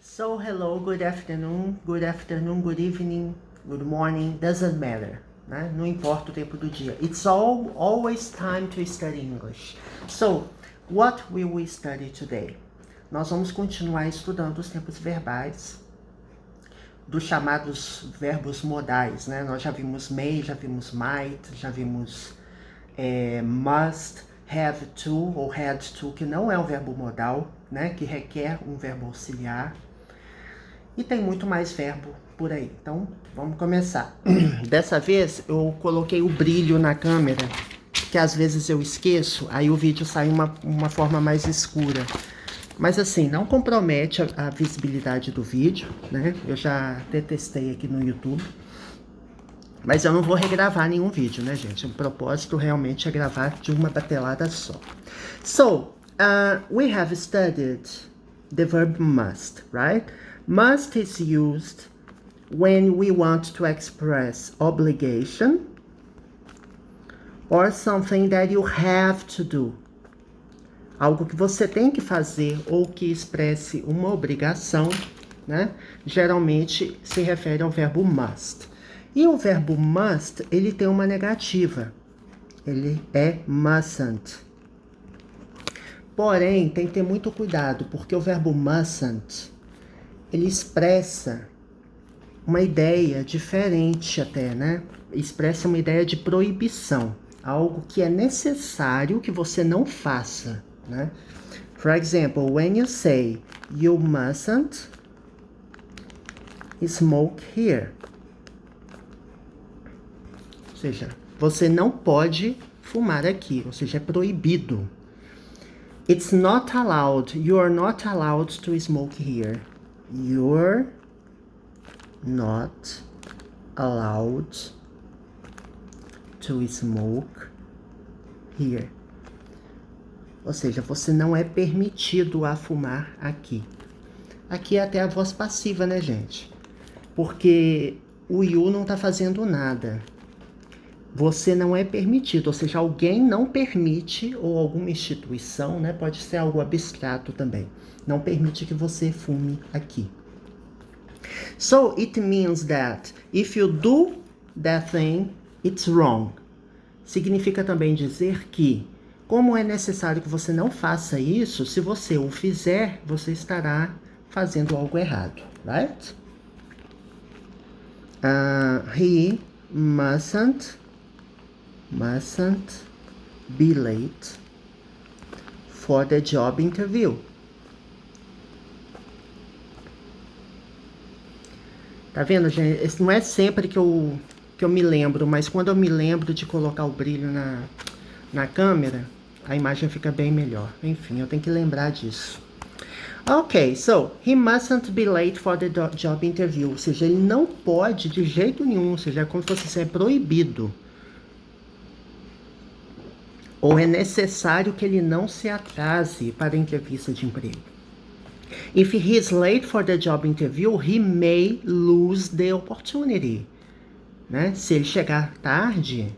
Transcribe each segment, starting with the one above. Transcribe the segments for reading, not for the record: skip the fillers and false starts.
So hello, good afternoon, good evening, good morning, doesn't matter, né? Não importa o tempo do dia. It's always time to study English. So, what will we study today? Nós vamos continuar estudando os tempos verbais dos chamados verbos modais, né? Nós já vimos may, já vimos might, já vimos must, have to ou had to, que não é um verbo modal, né? Que requer um verbo auxiliar. E tem muito mais verbo por aí. Então, vamos começar. Dessa vez, eu coloquei o brilho na câmera, que às vezes eu esqueço, aí o vídeo sai uma forma mais escura. Mas assim, não compromete a visibilidade do vídeo, né? Eu já até testei aqui no YouTube. Mas eu não vou regravar nenhum vídeo, né, gente? O propósito realmente é gravar de uma batelada só. So, we have studied the verb must, right? Must is used when we want to express obligation or something that you have to do. Algo que você tem que fazer ou que expresse uma obrigação, né? Geralmente se refere ao verbo must. E o verbo must, ele tem uma negativa. Ele é mustn't. Porém, tem que ter muito cuidado, porque o verbo mustn't, ele expressa uma ideia diferente até, né? Expressa uma ideia de proibição. Algo que é necessário que você não faça, né? For example, when you say, you mustn't smoke here. Ou seja, você não pode fumar aqui, ou seja, é proibido. It's not allowed, you are not allowed to smoke here. You're not allowed to smoke here. Ou seja, você não é permitido a fumar aqui. Aqui é até a voz passiva, né, gente? Porque o you não tá fazendo nada. Você não é permitido, ou seja, alguém não permite, ou alguma instituição, né? Pode ser algo abstrato também. Não permite que você fume aqui. So, it means that if you do that thing, it's wrong. Significa também dizer que, como é necessário que você não faça isso, se você o fizer, você estará fazendo algo errado, right? He mustn't be late for the job interview. Tá vendo, gente? Esse não é sempre que eu me lembro, mas quando eu me lembro de colocar o brilho na câmera, a imagem fica bem melhor. Enfim, eu tenho que lembrar disso. Ok, so, he mustn't be late for the job interview. Ou seja, ele não pode de jeito nenhum, ou seja, é como se fosse é proibido. Ou é necessário que ele não se atrase para a entrevista de emprego. If he is late for the job interview, he may lose the opportunity. Né? Se ele chegar tarde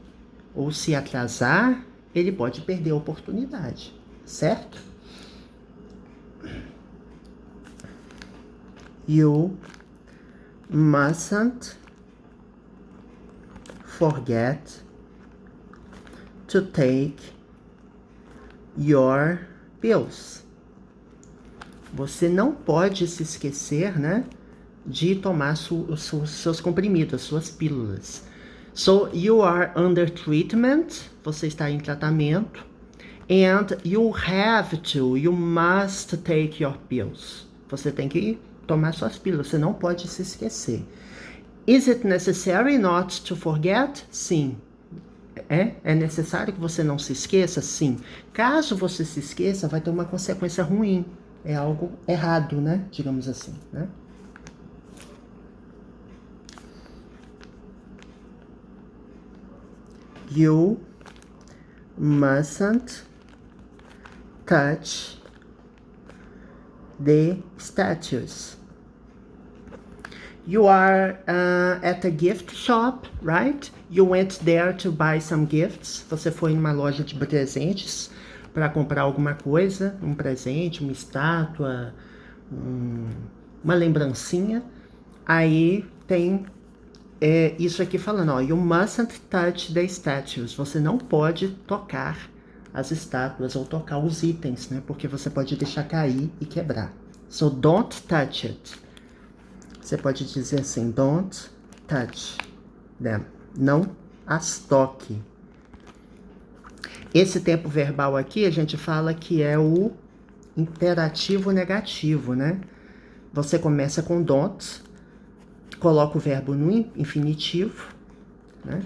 ou se atrasar, ele pode perder a oportunidade, certo? You mustn't forget to take your pills. Você não pode se esquecer, né, de tomar seus comprimidos, suas pílulas. So, you are under treatment, você está em tratamento, and you must take your pills. Você tem que tomar suas pílulas, você não pode se esquecer. Is it necessary not to forget? Sim. É necessário que você não se esqueça? Sim. Caso você se esqueça, vai ter uma consequência ruim. É algo errado, né? Digamos assim, né? You mustn't touch the statues. You are at a gift shop, right? You went there to buy some gifts. Você foi em uma loja de presentes para comprar alguma coisa, um presente, uma estátua, uma lembrancinha. Aí tem isso aqui falando, ó, you mustn't touch the statues. Você não pode tocar as estátuas ou tocar os itens, né? Porque você pode deixar cair e quebrar. So don't touch it. Você pode dizer assim, don't touch them. Não as toque. Esse tempo verbal aqui, a gente fala que é o imperativo negativo, né? Você começa com don't, coloca o verbo no infinitivo, né?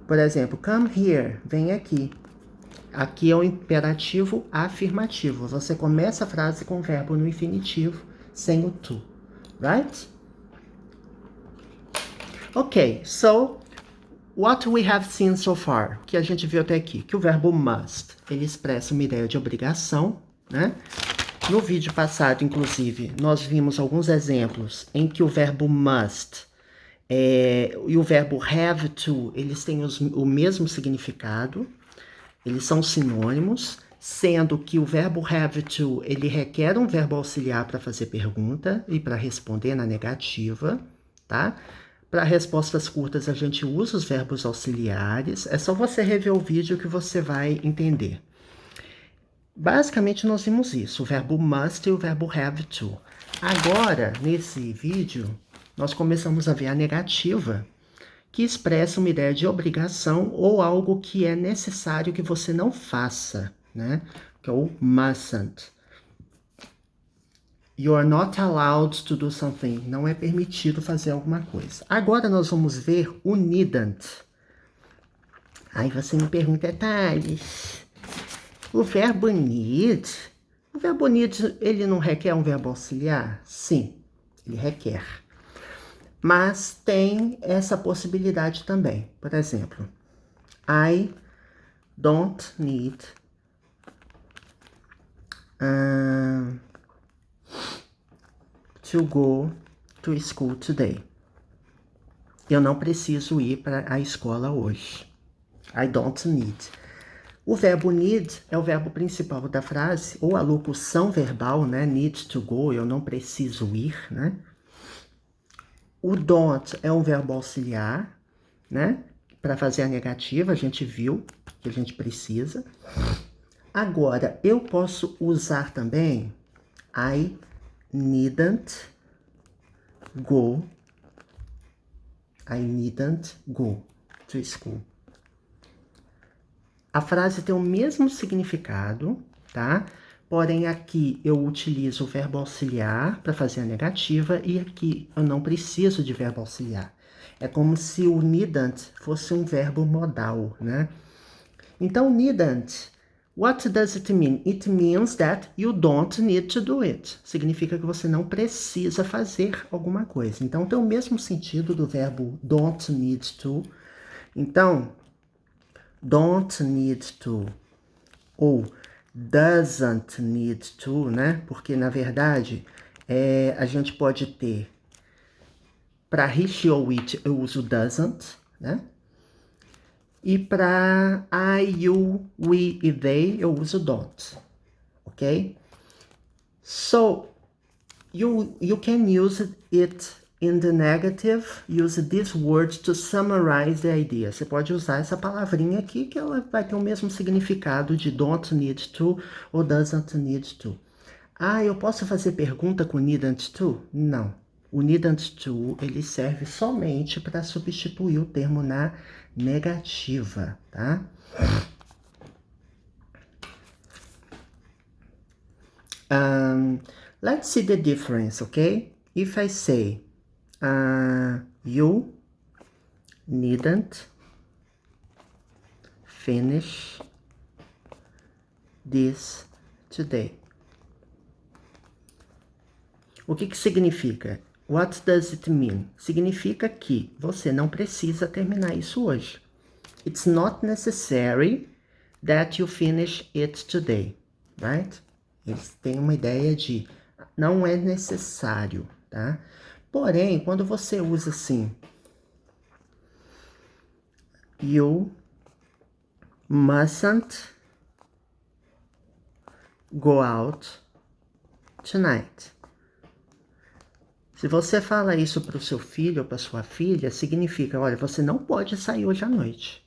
Por exemplo, come here, vem aqui. Aqui é o imperativo afirmativo. Você começa a frase com o verbo no infinitivo, sem o to, right? Ok, so what we have seen so far, que a gente viu até aqui, que o verbo must, ele expressa uma ideia de obrigação, né? No vídeo passado, inclusive, nós vimos alguns exemplos em que o verbo must e o verbo have to, eles têm o mesmo significado, eles são sinônimos, sendo que o verbo have to, ele requer um verbo auxiliar para fazer pergunta e para responder na negativa, tá? Para respostas curtas, a gente usa os verbos auxiliares. É só você rever o vídeo que você vai entender. Basicamente, nós vimos isso, o verbo must e o verbo have to. Agora, nesse vídeo, nós começamos a ver a negativa, que expressa uma ideia de obrigação ou algo que é necessário que você não faça, né? Que é o mustn't. You are not allowed to do something. Não é permitido fazer alguma coisa. Agora nós vamos ver o needn't. Aí você me pergunta, Thales, o verbo need, ele não requer um verbo auxiliar? Sim, ele requer. Mas tem essa possibilidade também. Por exemplo, I don't need to go to school today. Eu não preciso ir para a escola hoje. I don't need. O verbo need é o verbo principal da frase, ou a locução verbal, né? Need to go, eu não preciso ir, né? O don't é um verbo auxiliar, né? Para fazer a negativa, a gente viu que a gente precisa. Agora, eu posso usar também I needn't go. I needn't go to school. A frase tem o mesmo significado, tá? Porém, aqui eu utilizo o verbo auxiliar para fazer a negativa e aqui eu não preciso de verbo auxiliar. É como se o needn't fosse um verbo modal, né? Então, needn't, what does it mean? It means that you don't need to do it. Significa que você não precisa fazer alguma coisa. Então, tem o mesmo sentido do verbo don't need to. Então, don't need to ou doesn't need to, né? Porque, na verdade, a gente pode ter para he ou it eu uso doesn't, né? E para I, you, we e they eu uso don't, ok? So, you can use it in the negative, use this word to summarize the idea. Você pode usar essa palavrinha aqui que ela vai ter o mesmo significado de don't need to ou doesn't need to. Ah, eu posso fazer pergunta com needn't to? Não. O needn't to, ele serve somente para substituir o termo na negativa, tá? Let's see the difference, okay? If I say, you needn't finish this today. O que significa? What does it mean? Significa que você não precisa terminar isso hoje. It's not necessary that you finish it today, right? Eles têm uma ideia de não é necessário, tá? Porém, quando você usa assim, you mustn't go out tonight. Se você fala isso para o seu filho ou para sua filha, significa, olha, você não pode sair hoje à noite.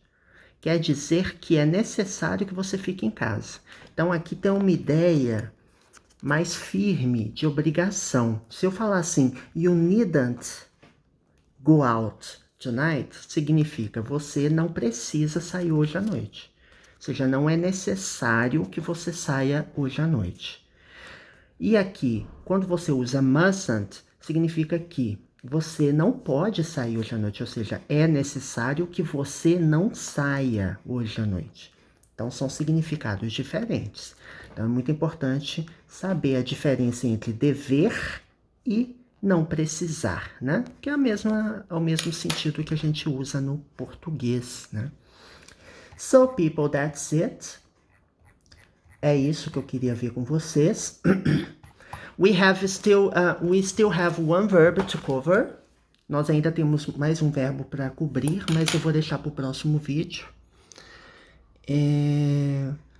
Quer dizer que é necessário que você fique em casa. Então aqui tem uma ideia mais firme de obrigação. Se eu falar assim, you needn't go out tonight, significa você não precisa sair hoje à noite. Ou seja, não é necessário que você saia hoje à noite. E aqui, quando você usa mustn't, significa que você não pode sair hoje à noite, ou seja, é necessário que você não saia hoje à noite. Então, são significados diferentes. Então, é muito importante saber a diferença entre dever e não precisar, né? Que é o mesmo sentido que a gente usa no português, né? So, people, that's it. É isso que eu queria ver com vocês. We still have one verb to cover. Nós ainda temos mais um verbo para cobrir, mas eu vou deixar para o próximo vídeo.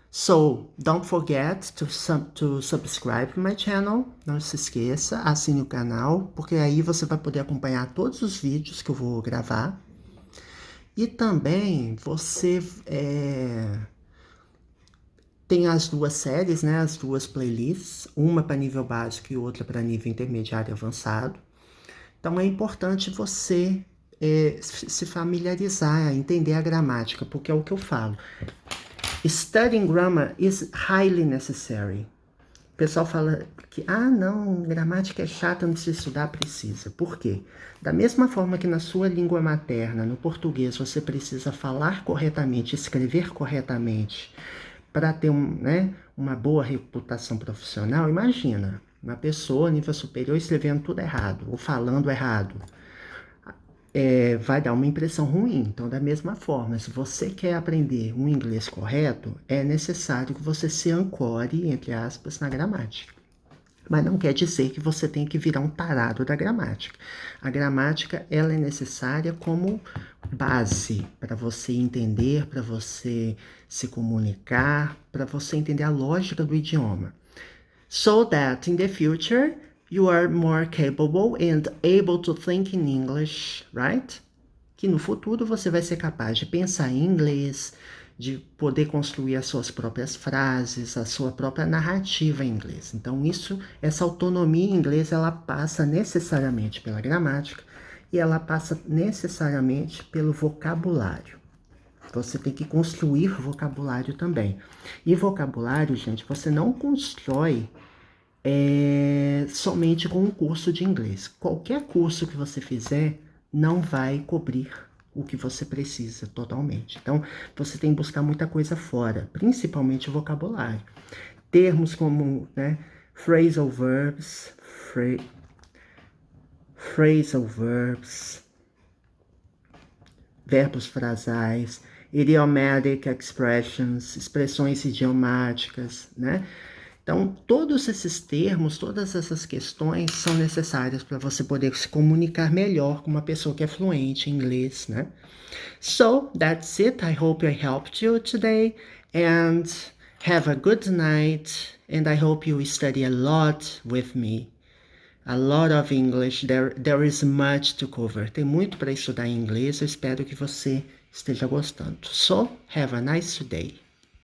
So, don't forget to subscribe to my channel. Não se esqueça, assine o canal, porque aí você vai poder acompanhar todos os vídeos que eu vou gravar. E também você tem as duas séries, né? As duas playlists, uma para nível básico e outra para nível intermediário e avançado. Então é importante você se familiarizar, entender a gramática, porque é o que eu falo. Studying grammar is highly necessary. O pessoal fala que, não, gramática é chata, não precisa estudar, precisa. Por quê? Da mesma forma que na sua língua materna, no português, você precisa falar corretamente, escrever corretamente, para ter uma boa reputação profissional, imagina, uma pessoa a nível superior escrevendo tudo errado, ou falando errado. Vai dar uma impressão ruim. Então, da mesma forma, se você quer aprender um inglês correto, é necessário que você se ancore, entre aspas, na gramática. Mas não quer dizer que você tem que virar um tarado da gramática. A gramática, ela é necessária como base para você entender, para você se comunicar, para você entender a lógica do idioma. So that in the future, you are more capable and able to think in English, right? Que no futuro você vai ser capaz de pensar em inglês, de poder construir as suas próprias frases, a sua própria narrativa em inglês. Então essa autonomia em inglês, ela passa necessariamente pela gramática e ela passa necessariamente pelo vocabulário. Você tem que construir vocabulário também. E vocabulário, gente, você não constrói somente com um curso de inglês. Qualquer curso que você fizer não vai cobrir o que você precisa totalmente. Então, você tem que buscar muita coisa fora, principalmente o vocabulário. Termos como, phrasal verbs, verbos frasais, idiomatic expressions, expressões idiomáticas, né? Então, todos esses termos, todas essas questões são necessárias para você poder se comunicar melhor com uma pessoa que é fluente em inglês, né? So, that's it. I hope I helped you today and have a good night and I hope you study a lot with me. A lot of English. There is much to cover. Tem muito para estudar em inglês. Eu espero que você esteja gostando. So, have a nice day.